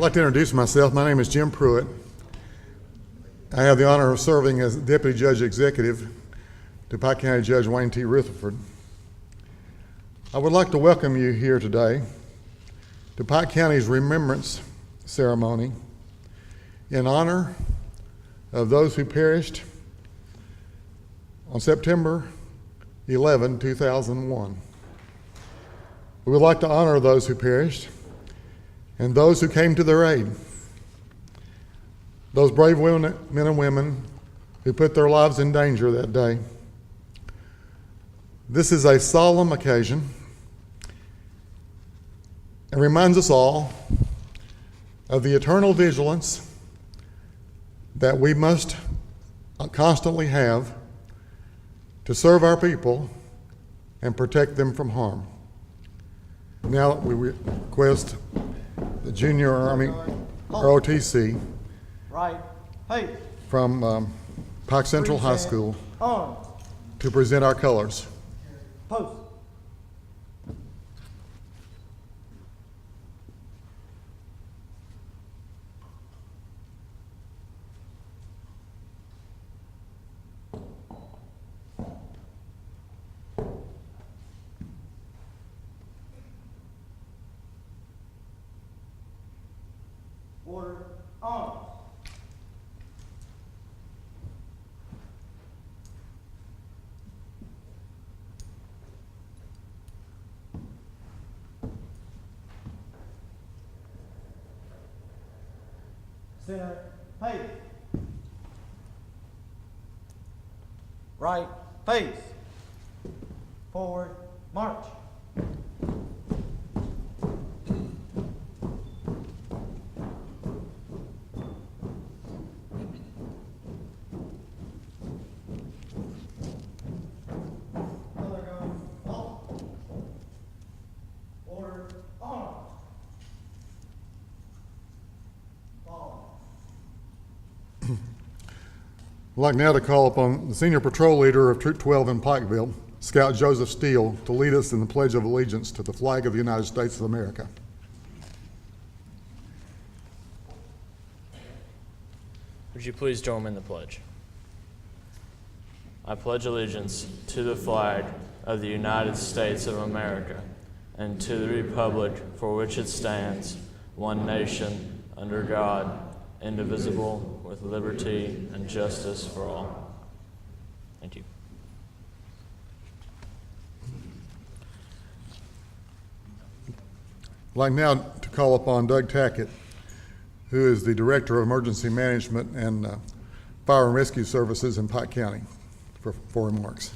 like to introduce myself. My name is Jim Pruitt. I have the honor of serving as Deputy Judge Executive to Pike County Judge Wayne T. Rutherford. I would like to welcome you here today to Pike County's Remembrance Ceremony in honor of those who perished on September 11, 2001. We would like to honor those who perished and those who came to their aid. Those brave men and women who put their lives in danger that day. This is a solemn occasion and reminds us all of the eternal vigilance that we must constantly have to serve our people and protect them from harm. Now we request the Junior Army ROTC right, hey, from Pike Central High School on, to present our colors. post. Order, on. Center, face. Right, face. Forward, march. Color goes off. Order, on. I'd like now to call upon the Senior Patrol Leader of Troop 12 in Pikeville, Scout Joseph Steele, to lead us in the Pledge of Allegiance to the flag of the United States of America. Would you please join me in the pledge? I pledge allegiance to the flag of the United States of America and to the republic for which it stands, one nation, under God, indivisible, with liberty and justice for all. Thank you. I'd like now to call upon Doug Tackett, who is the Director of Emergency Management and Fire and Rescue Services in Pike County, for remarks.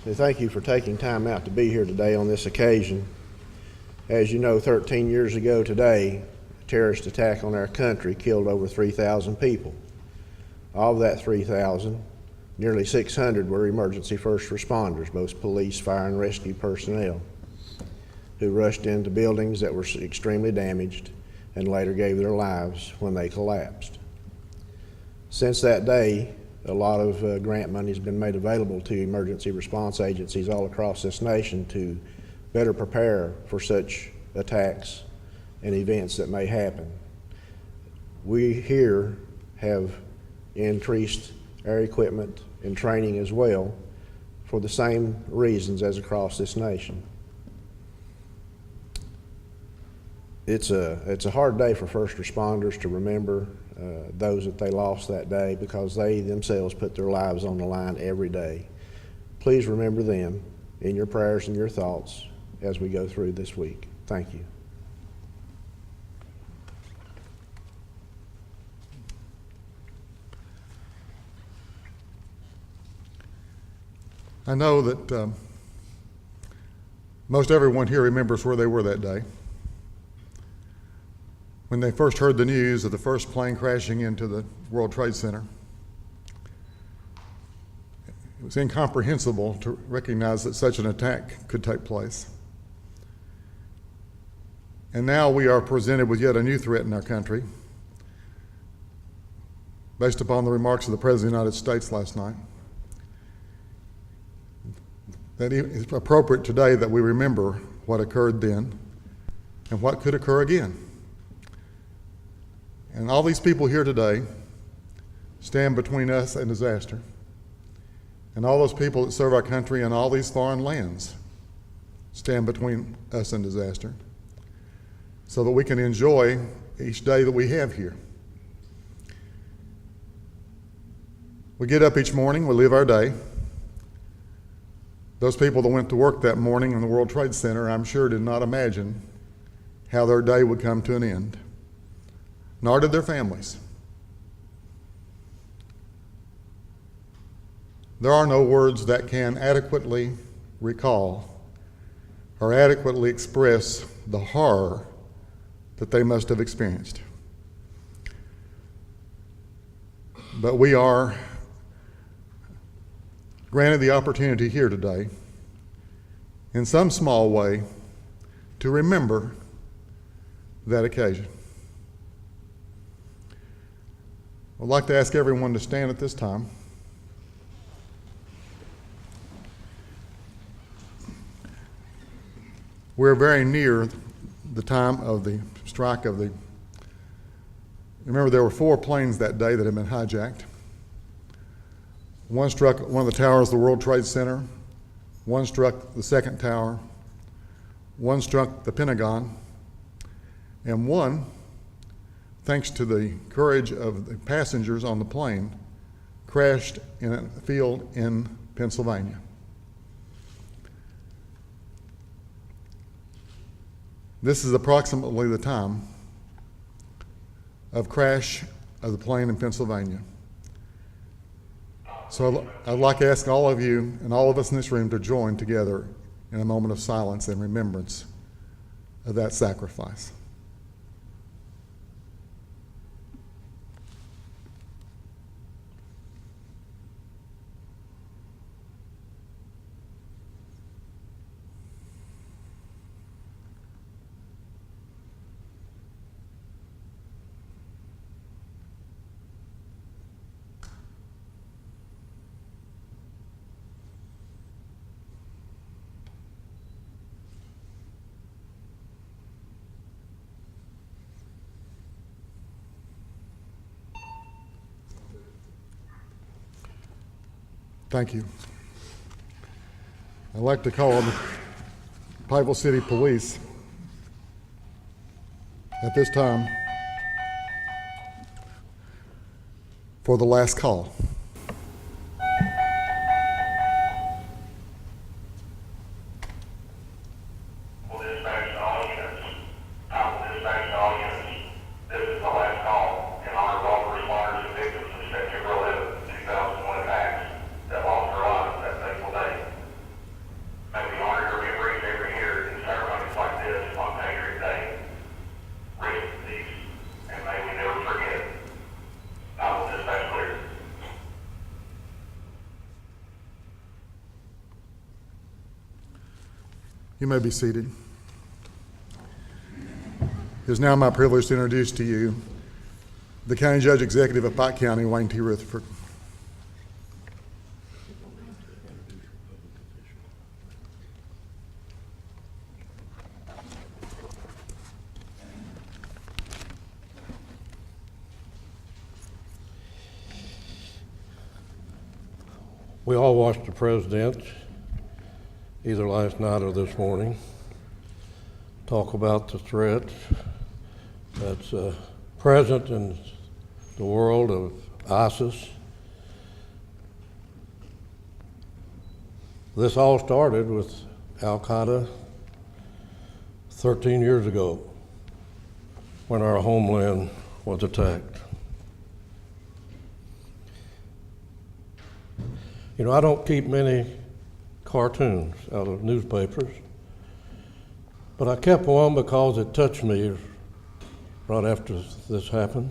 Thank you for taking time out to be here today on this occasion. As you know, 13 years ago today, a terrorist attack on our country killed over 3,000 people. Of that 3,000, nearly 600 were emergency first responders, both police, fire, and rescue personnel, who rushed into buildings that were extremely damaged and later gave their lives when they collapsed. Since that day, a lot of grant money has been made available to emergency response agencies all across this nation to better prepare for such attacks and events that may happen. We here have increased our equipment and training as well for the same reasons as across this nation. It's a hard day for first responders to remember those that they lost that day, because they themselves put their lives on the line every day. Please remember them in your prayers and your thoughts as we go through this week. Thank you. I know that most everyone here remembers where they were that day, when they first heard the news of the first plane crashing into the World Trade Center. It was incomprehensible to recognize that such an attack could take place. And now we are presented with yet a new threat in our country, based upon the remarks of the President of the United States last night. that it's appropriate today that we remember what occurred then and what could occur again. And all these people here today stand between us and disaster. And all those people that serve our country in all these foreign lands stand between us and disaster, so that we can enjoy each day that we have here. We get up each morning, we live our day. Those people that went to work that morning in the World Trade Center, I'm sure, did not imagine how their day would come to an end, nor did their families. There are no words that can adequately recall or adequately express the horror that they must have experienced. But we are granted the opportunity here today, in some small way, to remember that occasion. I'd like to ask everyone to stand at this time. We're very near the time of the strike of the... Remember, there were 4 planes that day that had been hijacked. One struck one of the towers of the World Trade Center. One struck the second tower. One struck the Pentagon. And one, thanks to the courage of the passengers on the plane, crashed in a field in Pennsylvania. This is approximately the time of crash of the plane in Pennsylvania. So I'd like to ask all of you and all of us in this room to join together in a moment of silence and remembrance of that sacrifice. Thank you. I'd like to call on the Pikeville City Police at this time for the last call. You may be seated. It is now my privilege to introduce to you the County Judge Executive of Pike County, Wayne T. Rutherford. We all watched the president, either last night or this morning, talk about the threat that's present in the world of ISIS. This all started with Al-Qaeda 13 years ago when our homeland was attacked. You know, I don't keep many cartoons out of newspapers, but I kept one because it touched me right after this happened.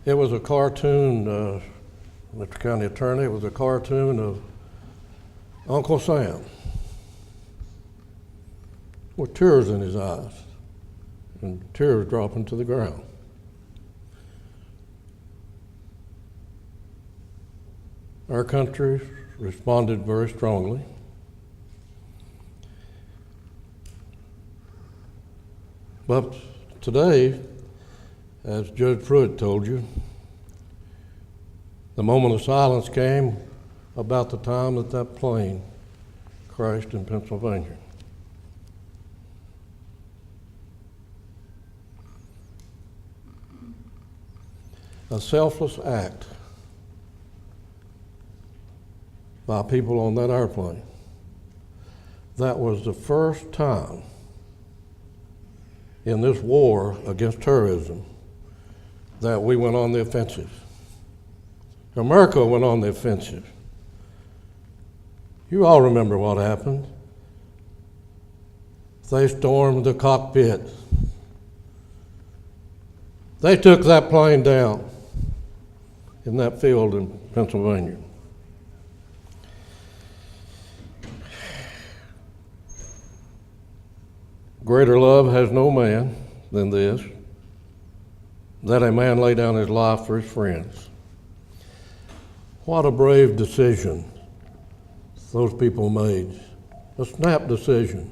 It was a cartoon, Mr. County Attorney, it was a cartoon of Uncle Sam with tears in his eyes and tears dropping to the ground. Our country responded very strongly. But today, as Judge Pruitt told you, the moment of silence came about the time that that plane crashed in Pennsylvania. A selfless act by people on that airplane. That was the first time in this war against terrorism that we went on the offensive. America went on the offensive. You all remember what happened. They stormed the cockpit. They took that plane down in that field in Pennsylvania. Greater love has no man than this, that a man lay down his life for his friends. What a brave decision those people made. A snap decision.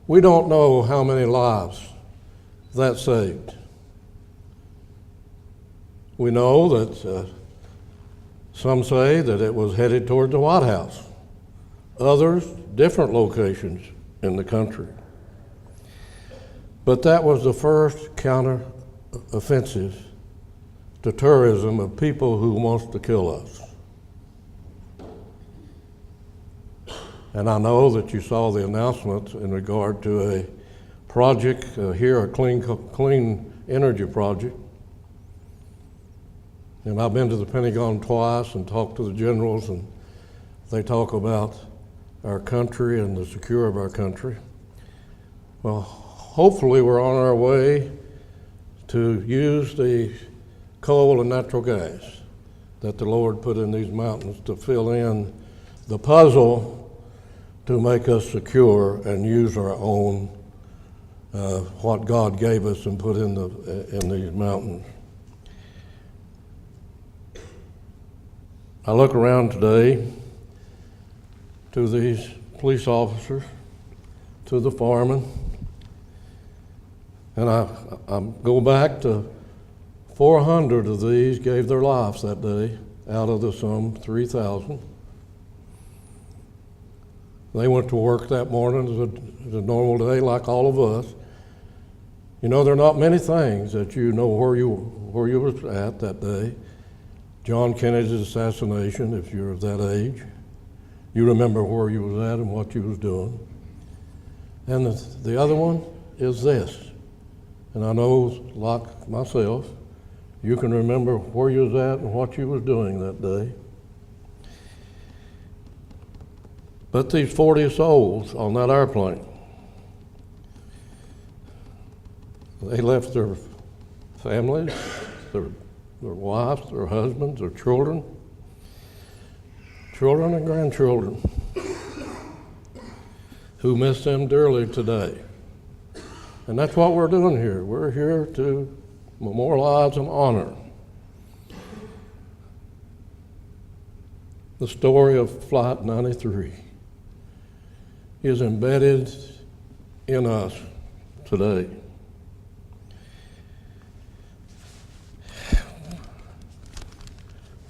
We don't know how many lives that saved. We know that some say that it was headed toward the White House. Others, different locations in the country. But that was the first counter-offensive to terrorism of people who wants to kill us. And I know that you saw the announcement in regard to a project here, a clean energy project. And I've been to the Pentagon twice and talked to the generals, and they talk about our country and the security of our country. Well, hopefully we're on our way to use the coal and natural gas that the Lord put in these mountains to fill in the puzzle to make us secure and use our own, what God gave us and put in these mountains. I look around today to these police officers, to the firemen, and I go back to 400 of these gave their lives that day out of the some 3,000. They went to work that morning as a normal day like all of us. You know, there are not many things that you know where you were at that day. John Kennedy's assassination, if you're of that age. You remember where you was at and what you was doing. And the other one is this. And I know, like myself, you can remember where you was at and what you was doing that day. But these 40 souls on that airplane, they left their families, their wives, their husbands, their children and grandchildren, who miss them dearly today. And that's what we're doing here. We're here to memorialize and honor the story of Flight 93 is embedded in us today.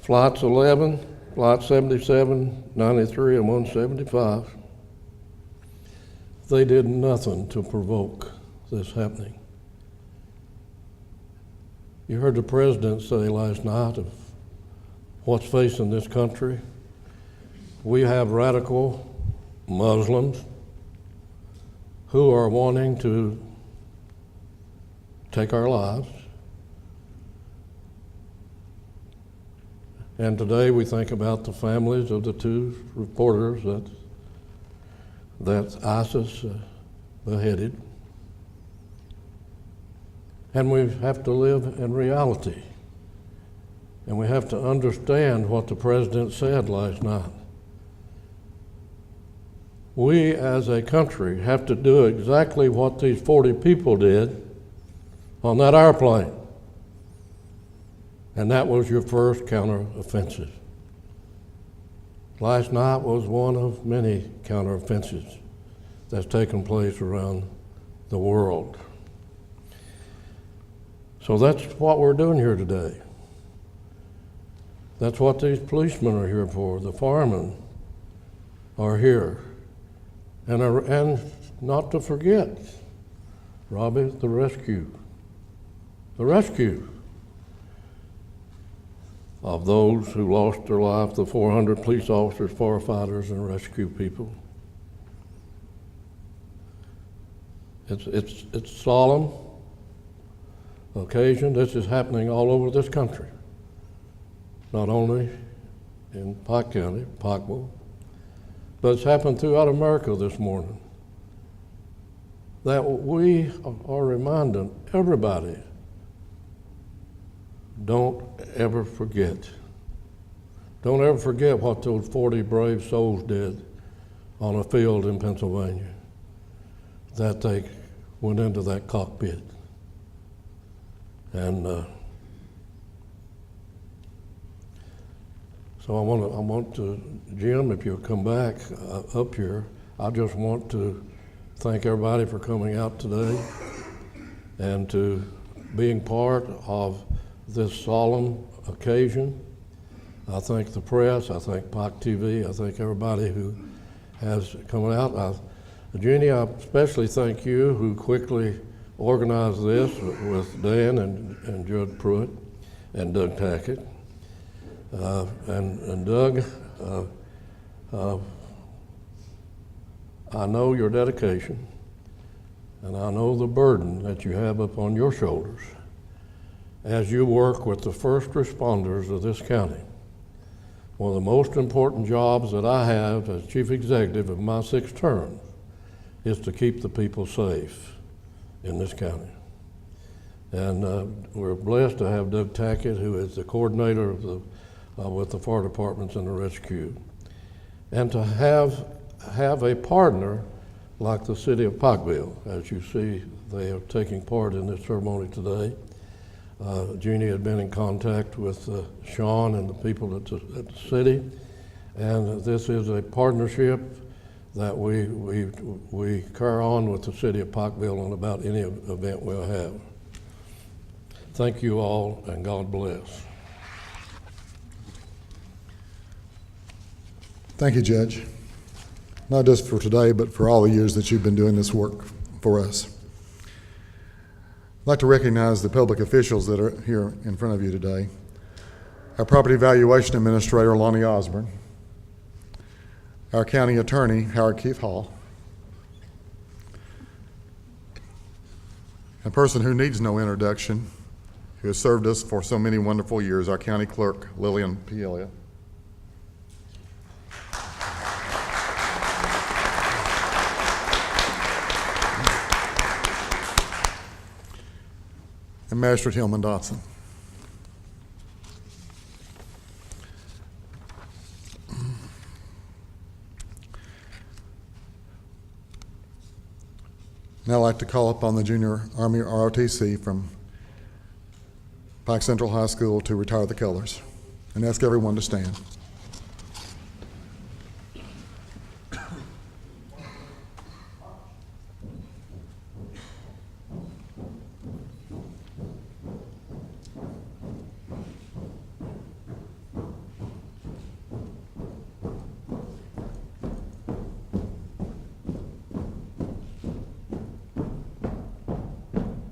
Flights 11, Flight 77, 93, and 175, they did nothing to provoke this happening. You heard the president say last night of what's facing this country. We have radical Muslims who are wanting to take our lives. And today we think about the families of the two reporters that ISIS beheaded. And we have to live in reality. And we have to understand what the president said last night. We as a country have to do exactly what these 40 people did on that airplane. And that was your first counteroffensive. Last night was one of many counteroffensives that's taken place around the world. So that's what we're doing here today. That's what these policemen are here for. The firemen are here. And not to forget, Robbie, the rescue. The rescue of those who lost their life, the 400 police officers, firefighters, and rescue people. It's a solemn occasion. This is happening all over this country, not only in Pike County, Pikeville, but it's happened throughout America this morning. That we are reminding everybody, don't ever forget. Don't ever forget what those 40 brave souls did on a field in Pennsylvania, that they went into that cockpit. And so I want to, Jim, if you'll come back up here, I just want to thank everybody for coming out today and to being part of this solemn occasion. I thank the press, I thank Pike TV, I thank everybody who has come out. Jeannie, I especially thank you who quickly organized this with Dan and Judd Pruitt and Doug Tackett. And Doug, I know your dedication, and I know the burden that you have upon your shoulders as you work with the first responders of this county. One of the most important jobs that I have as chief executive of my 6th term is to keep the people safe in this county. And we're blessed to have Doug Tackett, who is the coordinator of with the fire departments and the rescue, and to have a partner like the city of Pikeville. As you see, they are taking part in this ceremony today. Jeannie had been in contact with Sean and the people at the city, and this is a partnership that we carry on with the city of Pikeville on about any event we'll have. Thank you all, and God bless. Thank you, Judge. Not just for today, but for all the years that you've been doing this work for us. I'd like to recognize the public officials that are here in front of you today. Our Property Valuation Administrator, Lonnie Osborne. Our County Attorney, Howard Keith Hall. A person who needs no introduction, who has served us for so many wonderful years, our County Clerk, Lillian P. Elliott. And Magistrate Hillman Dotson. Now I'd like to call upon the Junior Army ROTC from Pike Central High School to retire the colors, and ask everyone to stand.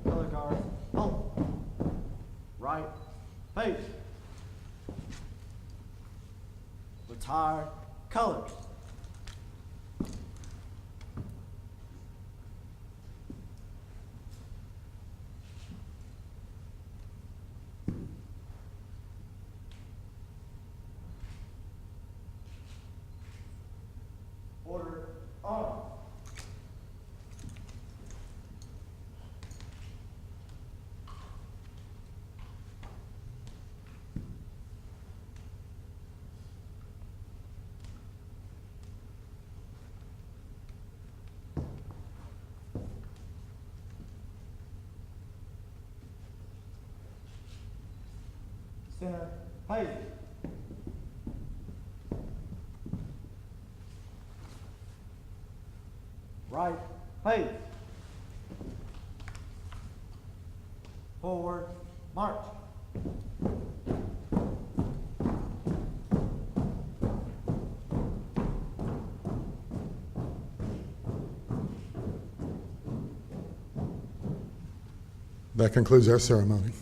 Color guard, on. Right, face. Retire, colors. Order, on. Center, face. Right, face. Forward, march. That concludes our ceremony.